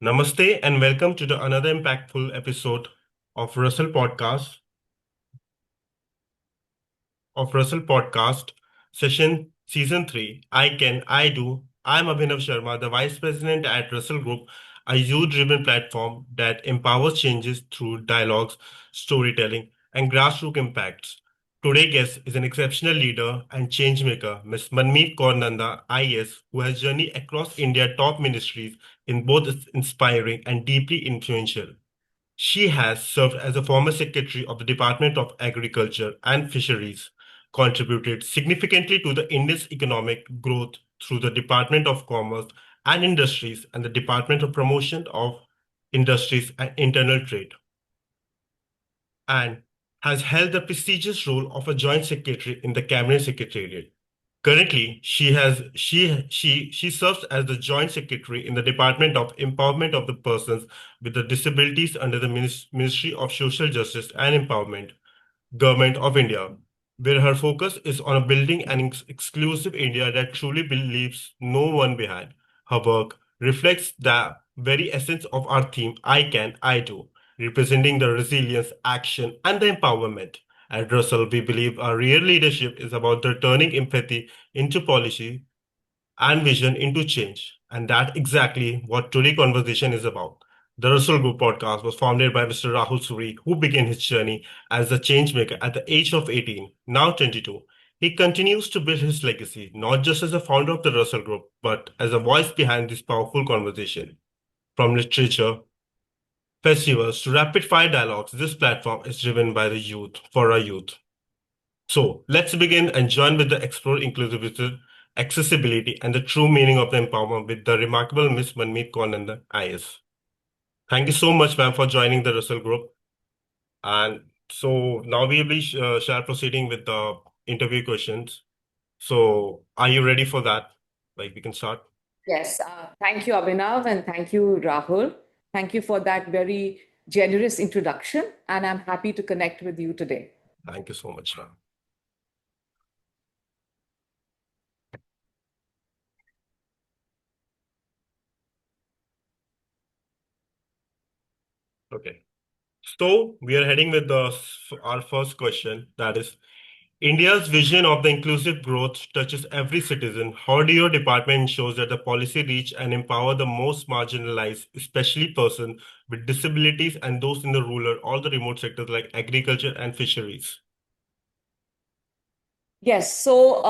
Namaste and welcome to another impactful episode of Rustle Podcast Session Season 3. I Can, I Do. I'm Abhinav Sharma, the Vice President at Rustle Group, a youth-driven platform that empowers changes through dialogues, storytelling, and grassroots impacts. Today's guest is an exceptional leader and changemaker, Ms. Manmeet Kaur Nanda IAS, who has journeyed across India top ministries in both inspiring and deeply influential. She has served as a former secretary of the Department of Agriculture and Fisheries, contributed significantly to the India's economic growth through the Department of Commerce and Industries and the Department of Promotion of Industries and Internal Trade, and has held the prestigious role of a joint secretary in the Cabinet Secretariat. Currently, she serves as the Joint Secretary in the Department of Empowerment of the Persons with the Disabilities under the Ministry of Social Justice and Empowerment, Government of India, where her focus is on building an exclusive India that truly believes no one behind. Her work reflects the very essence of our theme, I Can, I Do, representing the resilience, action, and the empowerment. At Russell, we believe our real leadership is about the turning empathy into policy and vision into change. And that's exactly what today's conversation is about. The Russell Group podcast was founded by Mr. Rahul Suri, who began his journey as a changemaker at the age of 18, now 22. He continues to build his legacy, not just as a founder of the Russell Group, but as a voice behind this powerful conversation. From literature, festivals to rapid fire dialogues, this platform is driven by the youth, for our youth. So let's begin and join with the explore inclusivity, accessibility, and the true meaning of the empowerment with the remarkable Miss Manmeet Kaur Nanda IAS. Thank you so much, ma'am, for joining the Russell Group. And so now we will shall proceeding with the interview questions. So are you ready for that? Like we can start. Yes, thank you, Abhinav, and thank you, Rahul. Thank you for that very generous introduction, and I'm happy to connect with you today. Thank you so much, ma'am. Okay. So we are heading with our first question. That is, India's vision of the inclusive growth touches every citizen. How do your department ensures that the policy reach and empower the most marginalized, especially persons with disabilities and those in the rural or the remote sectors like agriculture and fisheries? Yes, so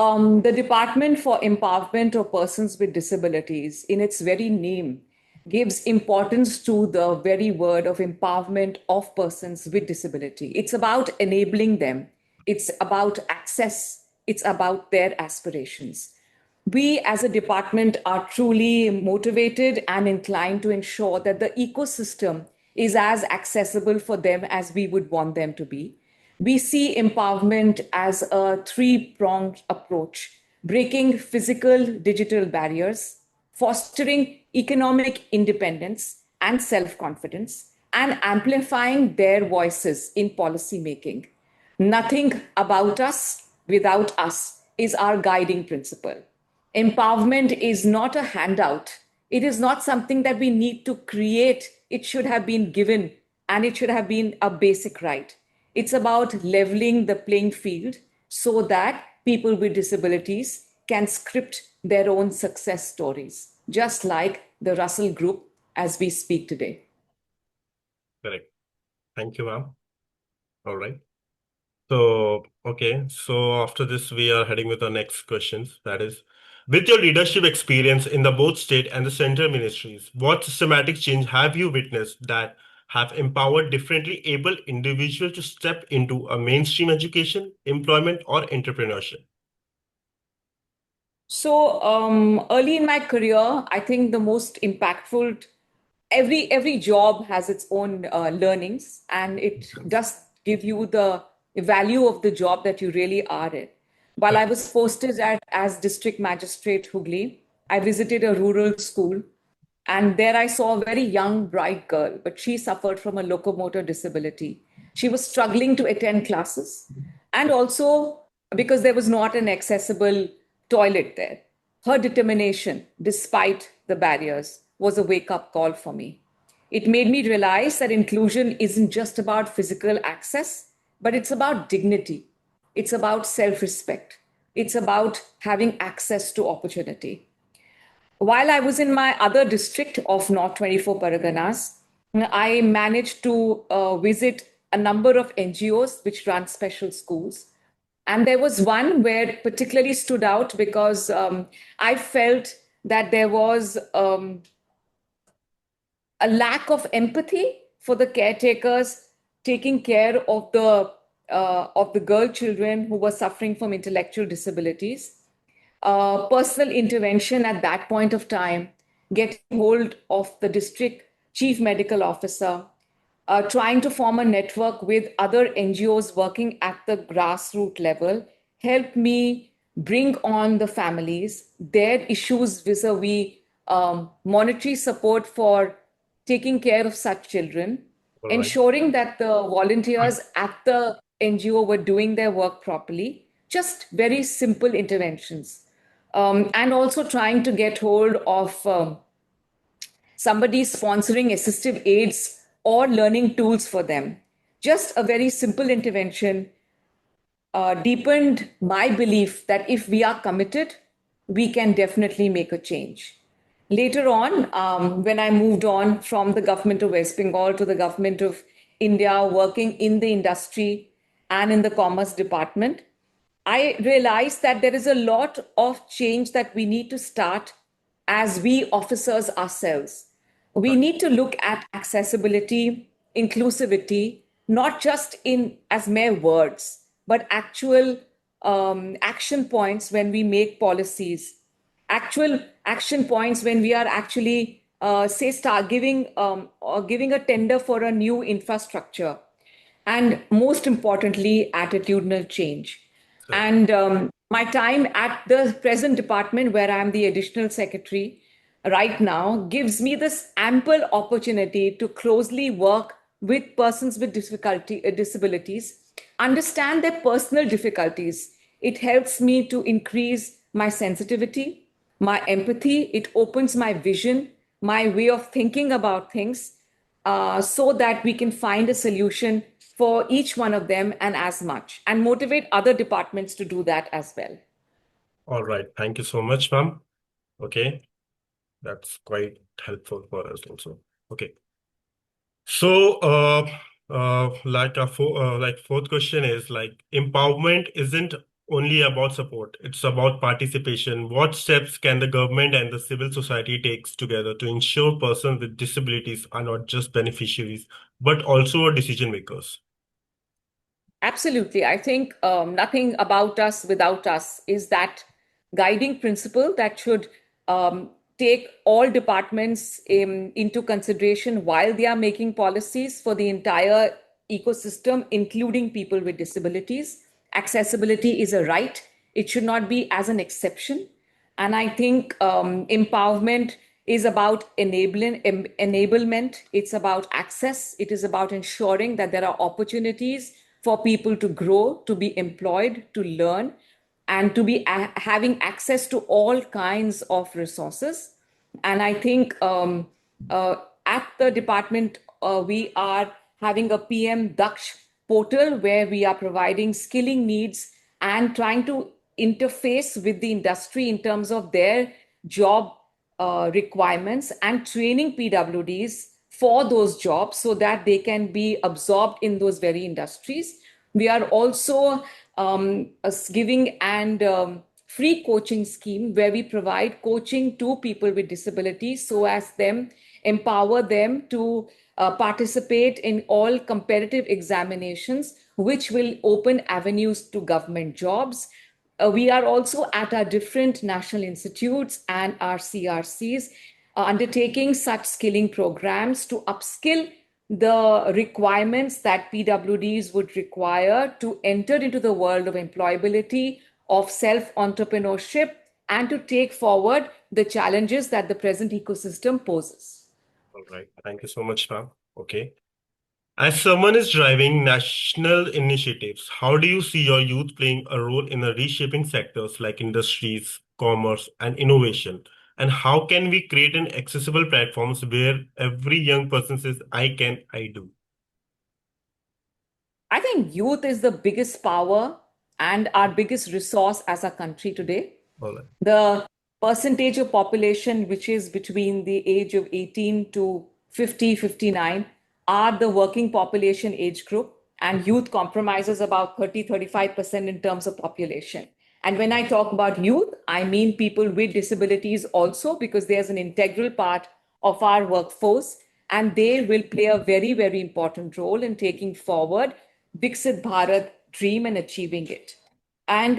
the Department for Empowerment of Persons with Disabilities, in its very name, gives importance to the very word of empowerment of persons with disability. It's about enabling them, it's about access, it's about their aspirations. We as a department are truly motivated and inclined to ensure that the ecosystem is as accessible for them as we would want them to be. We see empowerment as a three-pronged approach, breaking physical digital barriers, fostering economic independence and self-confidence, and amplifying their voices in policy making. Nothing about us without us is our guiding principle. Empowerment is not a handout. It is not something that we need to create. It should have been given and it should have been a basic right. It's about leveling the playing field so that people with disabilities can script their own success stories, just like the Russell Group as we speak today. Correct. Thank you, ma'am. All right. So, okay. So after this, we are heading with our next questions. That is, with your leadership experience in the both state and the central ministries, what systematic change have you witnessed that have empowered differently able individuals to step into a mainstream education, employment, or entrepreneurship? So early in my career, I think the most impactful. Every job has its own learnings, and it does give you the value of the job that you really are in. While I was posted as district magistrate Hooghly, I visited a rural school, and there I saw a very young, bright girl, but she suffered from a locomotor disability. She was struggling to attend classes, and also because there was not an accessible toilet there. Her determination, despite the barriers, was a wake up call for me. It made me realize that inclusion isn't just about physical access, but it's about dignity. It's about self respect. It's about having access to opportunity. While I was in my other district of North 24 Paraganas, I managed to visit a number of NGOs which run special schools. And there was one where particularly stood out because I felt that there was a lack of empathy for the caretakers taking care of the girl children who were suffering from intellectual disabilities. Personal intervention at that point of time, getting hold of the district chief medical officer, trying to form a network with other NGOs working at the grassroots level, helped me bring on the families, their issues vis-a-vis monetary support for taking care of such children, All right. ensuring that the volunteers at the NGO were doing their work properly, just very simple interventions. And also trying to get hold of somebody sponsoring assistive aids or learning tools for them. Just a very simple intervention deepened my belief that if we are committed, we can definitely make a change. Later on, when I moved on from the government of West Bengal to the government of India, working in the industry and in the commerce department, I realized that there is a lot of change that we need to start as we officers ourselves. We Right. need to look at accessibility, inclusivity, not just in as mere words, but actual action points when we make policies, actual action points when we are actually say start giving or giving a tender for a new infrastructure, and most importantly, attitudinal change. So, And my time at the present department, where I'm the additional secretary right now, gives me this ample opportunity to closely work with persons with disabilities, understand their personal difficulties. It helps me to increase my sensitivity, my empathy. It opens my vision, my way of thinking about things, so that we can find a solution for each one of them and as much, and motivate other departments to do that as well. all right. Thank you so much, ma'am. Okay. That's quite helpful for us also. Okay. So, like fourth question is like empowerment isn't only about support; it's about participation. What steps can the government and the civil society takes together to ensure persons with disabilities are not just beneficiaries but also decision makers? Absolutely. I think nothing about us without us is that guiding principle that should take all departments into consideration while they are making policies for the entire ecosystem, including people with disabilities. Accessibility is a right, it should not be as an exception. And I think empowerment is about enablement. It's about access. It is about ensuring that there are opportunities for people to grow, to be employed, to learn, and to be having access to all kinds of resources. And I think at the department, we are having a PM Daksh portal where we are providing skilling needs and trying to interface with the industry in terms of their job requirements and training PWDs for those jobs so that they can be absorbed in those very industries. We are also giving and free coaching scheme where we provide coaching to people with disabilities so as them empower them to participate in all competitive examinations which will open avenues to government jobs. We are also at our different national institutes and our CRCs undertaking such skilling programs to upskill the requirements that PWDs would require to enter into the world of employability, of self entrepreneurship, and to take forward the challenges that the present ecosystem poses. All right. Thank you so much, ma'am. Okay. As someone is driving national initiatives, how do you see your youth playing a role in the reshaping sectors like industries, commerce, and innovation? And how can we create an accessible platforms where every young person says, I can, I do? I think youth is the biggest power and our biggest resource as a country today. All right. The percentage of population which is between the age of 18 to 50, 59 are the working population age group, and youth compromises about 30-35% in terms of population. And when I talk about youth, I mean people with disabilities also, because there's an integral part of our workforce, and they will play a very, very important role in taking forward Viksit Bharat dream and achieving it. And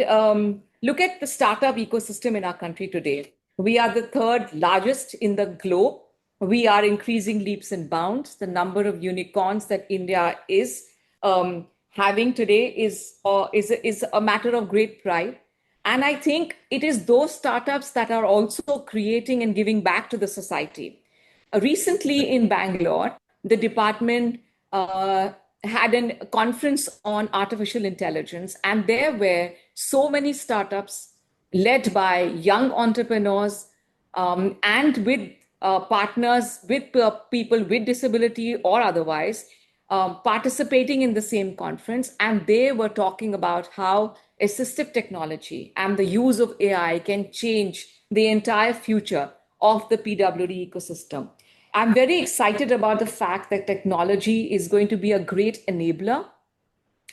look at the startup ecosystem in our country today. We are the third largest in the globe. We are increasing leaps and bounds. The number of unicorns that India is having today is a matter of great pride. And I think it is those startups that are also creating and giving back to the society. Recently in Bangalore, the department had a conference on artificial intelligence, and there were so many startups led by young entrepreneurs and with partners with people with disability or otherwise participating in the same conference. And they were talking about how assistive technology and the use of AI can change the entire future of the PWD ecosystem. I'm very excited about the fact that technology is going to be a great enabler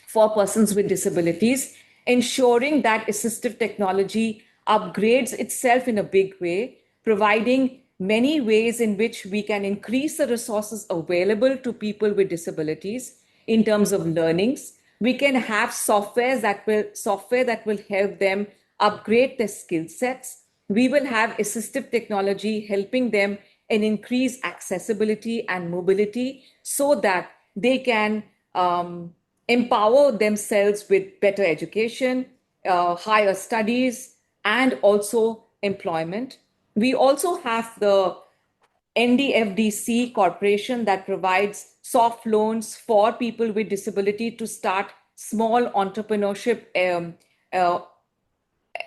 for persons with disabilities, ensuring that assistive technology upgrades itself in a big way, providing many ways in which we can increase the resources available to people with disabilities in terms of learnings. We can have software that will help them upgrade their skill sets. We will have assistive technology helping them and increase accessibility and mobility so that they can empower themselves with better education, higher studies, and also employment. We also have the NDFDC Corporation that provides soft loans for people with disability to start small entrepreneurship uh,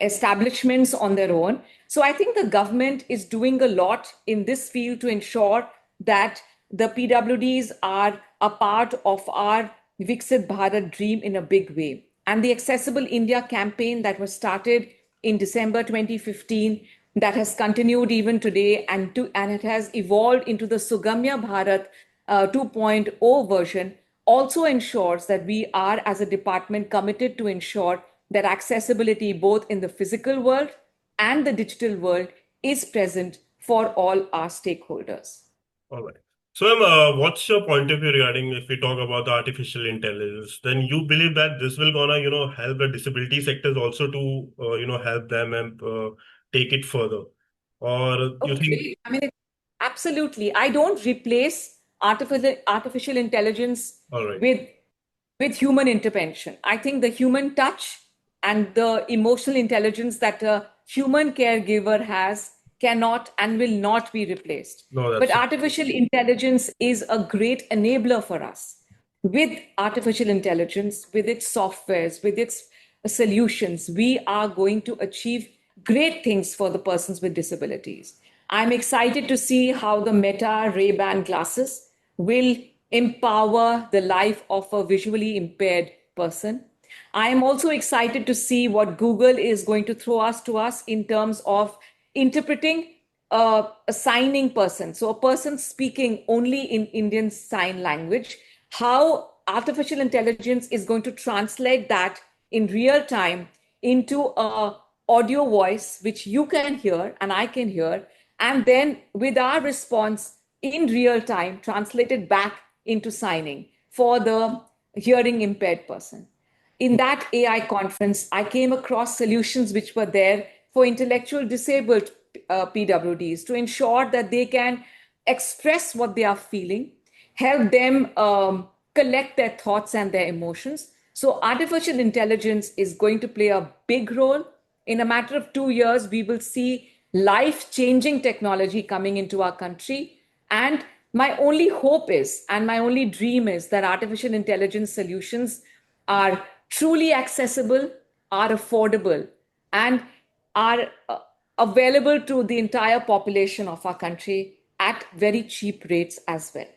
establishments on their own. So I think the government is doing a lot in this field to ensure that the PWDs are a part of our Viksit Bharat dream in a big way. And the Accessible India campaign that was started in December 2015, that has continued even today, and it has evolved into the Sugamya Bharat 2.0 version, also ensures that we are, as a department, committed to ensure that accessibility both in the physical world and the digital world is present for all our stakeholders. All right. So, what's your point of view regarding if we talk about the artificial intelligence? Then you believe that this will gonna, help the disability sectors also to, help them and take it further, or you think? Okay, I mean, absolutely. I don't replace artificial intelligence All right. with human intervention. I think the human touch and the emotional intelligence that a human caregiver has cannot and will not be replaced. No, But that's artificial intelligence is a great enabler for us. With artificial intelligence, with its softwares, with its solutions, we are going to achieve great things for the persons with disabilities. I'm excited to see how the Meta Ray-Ban glasses will empower the life of a visually impaired person. I am also excited to see what Google is going to throw us to us in terms of interpreting a signing person. So, a person speaking only in Indian Sign Language, how artificial intelligence is going to translate that in real time into a audio voice which you can hear and I can hear, and then with our response in real time translated back into signing for the hearing impaired person. In that AI conference, I came across solutions which were there for intellectual disabled PWDs to ensure that they can express what they are feeling, help them collect their thoughts and their emotions. So, artificial intelligence is going to play a big role. In a matter of 2 years, we will see life changing technology coming into our country. And my only hope is, and my only dream is, that artificial intelligence solutions are truly accessible, are affordable, and are available to the entire population of our country at very cheap rates as well.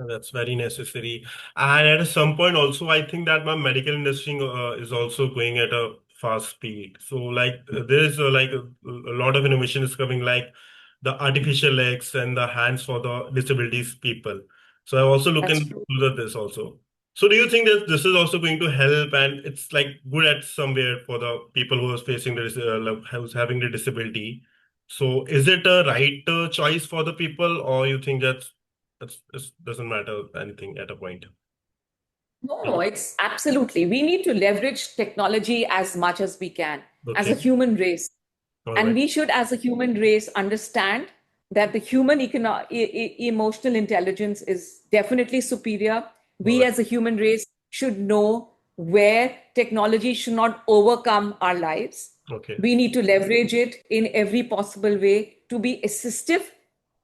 That's very necessary. And at some point also, I think that my medical industry is also going at a fast speed. So like there is a lot of innovation is coming, like the artificial legs and the hands for the disabilities people. So I also look That's into true. this also. So do you think that this is also going to help and it's like good at somewhere for the people who are facing this, who's having the disability? So is it a right choice for the people, or you think that it doesn't matter anything at a point. No, no, it's absolutely. We need to leverage technology as much as we can as a Okay. human race. All And right. we should, as a human race, understand that the human emotional intelligence is definitely superior. All We, right. as a human race, should know where technology should not overcome our lives. Okay. We need to leverage it in every possible way to be assistive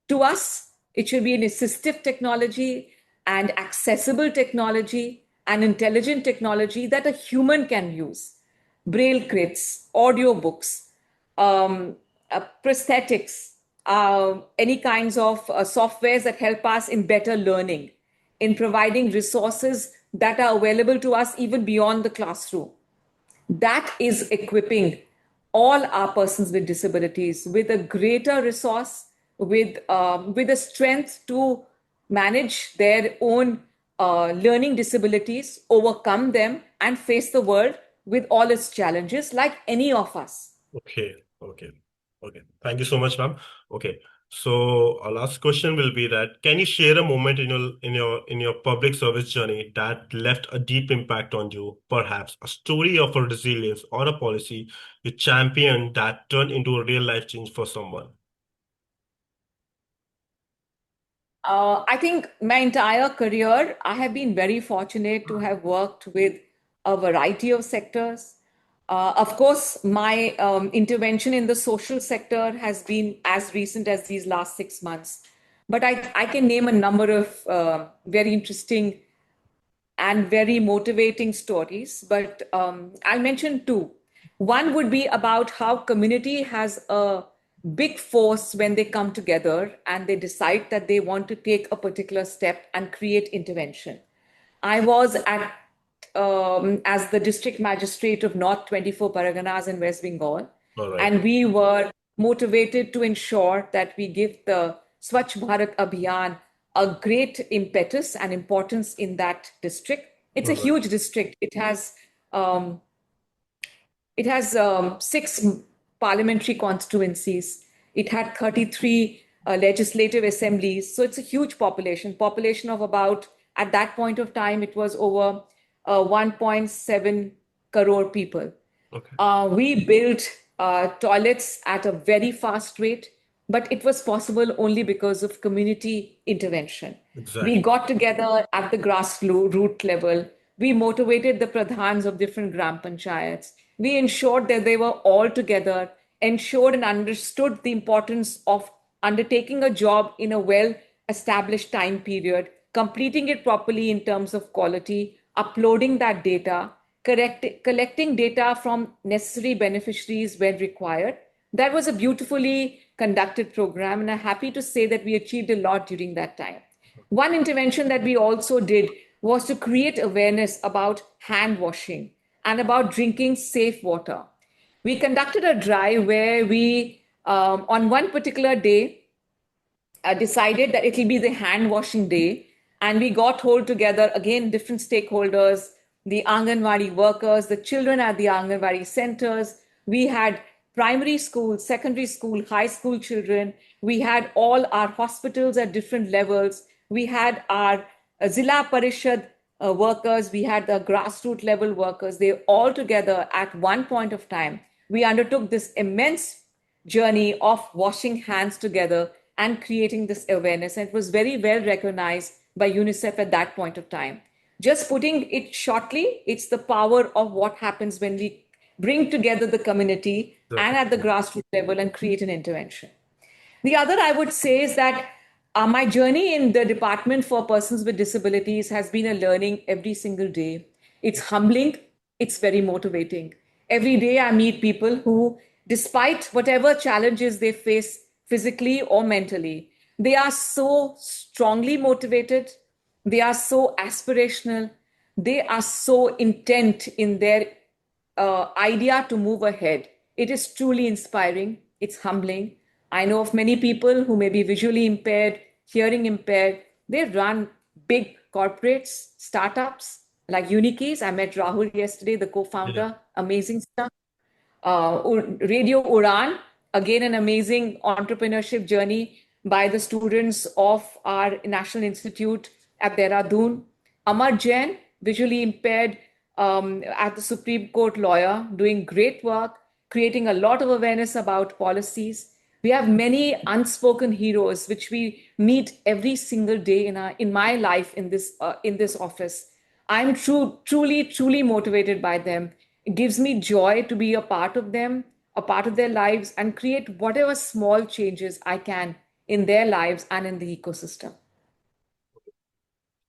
to us. It should be an assistive technology and accessible technology and intelligent technology that a human can use. Braille kits, audiobooks, prosthetics, any kinds of softwares that help us in better learning, in providing resources that are available to us even beyond the classroom. That is equipping all our persons with disabilities with a greater resource, with a strength to manage their own learning disabilities, overcome them, and face the world with all its challenges, like any of us. Okay. Okay. Okay. Thank you so much, ma'am. Okay. So our last question will be that can you share a moment in your public service journey that left a deep impact on you? Perhaps a story of a resilience or a policy you championed that turned into a real life change for someone. I think my entire career, I have been very fortunate to have worked with a variety of sectors. Of course, my intervention in the social sector has been as recent as these last 6 months. But I can name a number of very interesting and very motivating stories. But I'll mention two. One would be about how community has a big force when they come together and they decide that they want to take a particular step and create intervention. I was at as the district magistrate of North 24 Paraganas in West Bengal, All right. and we were motivated to ensure that we give the Swachh Bharat Abhiyan a great impetus and importance in that district. It's a All right. huge district. Um, it has six parliamentary constituencies. It had 33 legislative assemblies. So it's a huge population of about, at that point of time, it was over 1.7 crore people. Okay. We built toilets at a very fast rate, but it was possible only because of community intervention. We Exactly. got together at the grassroots level. We motivated the pradhans of different gram panchayats. We ensured that they were all together, ensured and understood the importance of undertaking a job in a well established time period, completing it properly in terms of quality, uploading that data, collecting data from necessary beneficiaries when required. That was a beautifully conducted program, and I'm happy to say that we achieved a lot during that time. One intervention that we also did was to create awareness about hand washing and about drinking safe water. We conducted a drive where on one particular day, decided that it will be the hand washing day. And we got hold together again, different stakeholders, the Anganwadi workers, the children at the Anganwadi centers. We had primary school, secondary school, high school children. We had all our hospitals at different levels. We had our Zilla Parishad workers, we had the grassroots level workers. They all together at one point of time. We undertook this immense journey of washing hands together and creating this awareness. And it was very well recognized by UNICEF at that point of time. Just putting it shortly, it's the power of what happens when we bring together the community and at the Exactly. grassroots level and create an intervention. The other I would say is that my journey in the Department for Persons with Disabilities has been a learning every single day. It's humbling, it's very motivating. Every day I meet people who despite whatever challenges they face physically or mentally. They are so strongly motivated, they are so aspirational, they are so intent in their idea to move ahead. It is truly inspiring, it's humbling. I know of many people who may be visually impaired, hearing impaired. They run big corporates, startups like Unikis. I met Rahul yesterday, the co Yeah. founder, amazing stuff. Radio Uran, again, an amazing entrepreneurship journey by the students of our National Institute at Dehradun. Amar Jain, visually impaired at the Supreme Court lawyer, doing great work, creating a lot of awareness about policies. We have many unspoken heroes which we meet every single day in my life in this office. I'm truly motivated by them. It gives me joy to be a part of them, a part of their lives, and create whatever small changes I can in their lives and in the ecosystem.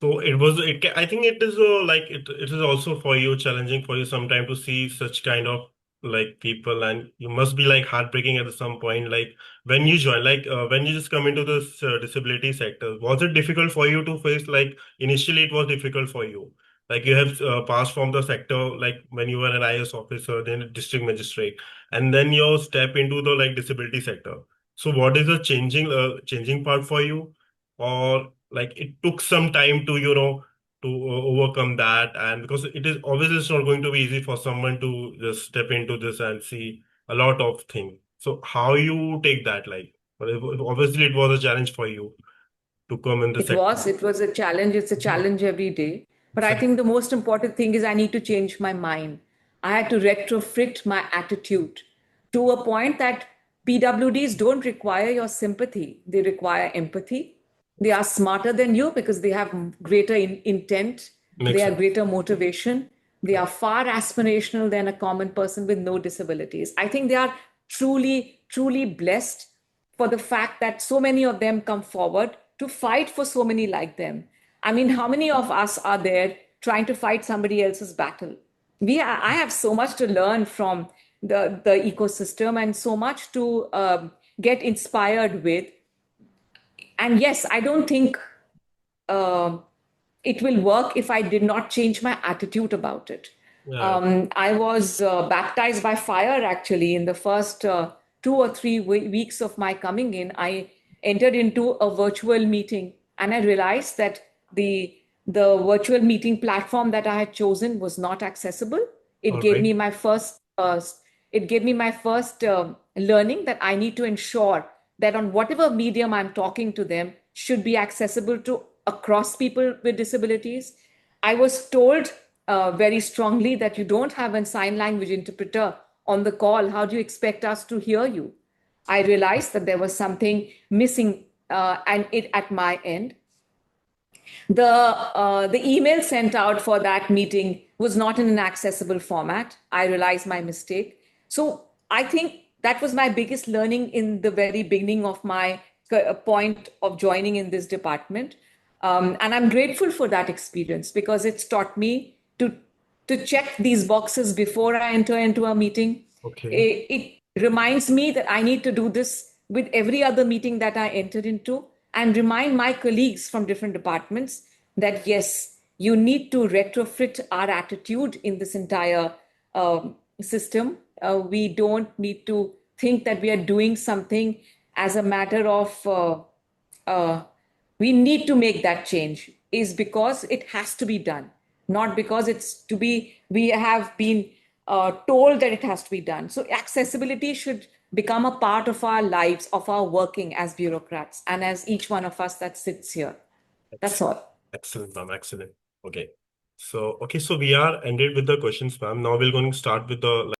So it was. I think it is like it is also for you challenging for you sometime to see such kind of like people, and you must be like heartbreaking at some point. Like when you join, like when you just come into this disability sector, was it difficult for you to face? Like initially, it was difficult for you. Like you have passed from the sector, like when you were an IAS officer, then a district magistrate, and then you step into the like disability sector. So what is the changing part for you? Or like it took some time to to overcome that, and because it is obviously it's not going to be easy for someone to just step into this and see a lot of things. So how you take that, like, but obviously it was a challenge for you to come in the sector. It was a challenge. It's a challenge every day. But I think the most important thing is I need to change my mind. I had to retrofit my attitude to a point that PWDs don't require your sympathy, they require empathy. They are smarter than you because they have greater intent, they Makes have sense. greater motivation, they are far aspirational than a common person with no disabilities. I think they are truly blessed for the fact that so many of them come forward to fight for so many like them. I mean, how many of us are there trying to fight somebody else's battle? I have so much to learn from the ecosystem and so much to get inspired with. And yes, I don't think um it will work if I did not change my attitude about it. Yeah. I was baptized by fire actually in the first 2 or 3 weeks of my coming in. I entered into a virtual meeting and I realized that the virtual meeting platform that I had chosen was not accessible. It All gave right. me my first learning that I need to ensure that on whatever medium I'm talking to them should be accessible to across people with disabilities. I was told very strongly that you don't have a sign language interpreter on the call. How do you expect us to hear you? I realized that there was something missing and it at my end. The email sent out for that meeting was not in an accessible format. I realized my mistake. So I think that was my biggest learning in the very beginning of my point of joining in this department. And I'm grateful for that experience because it's taught me to check these boxes before I enter into a meeting. Okay. It reminds me that I need to do this with every other meeting that I enter into and remind my colleagues from different departments that yes, you need to retrofit our attitude in this entire system. We don't need to think that we are doing something as a matter of uh, we need to make that change is because it has to be done, not because it's to be, we have been told that it has to be done. So accessibility should become a part of our lives, of our working as bureaucrats and as each one of us that sits here. That's Excellent. all. Excellent, ma'am. Excellent. Okay. So we are ended with the questions, ma'am. Now we're going to start with the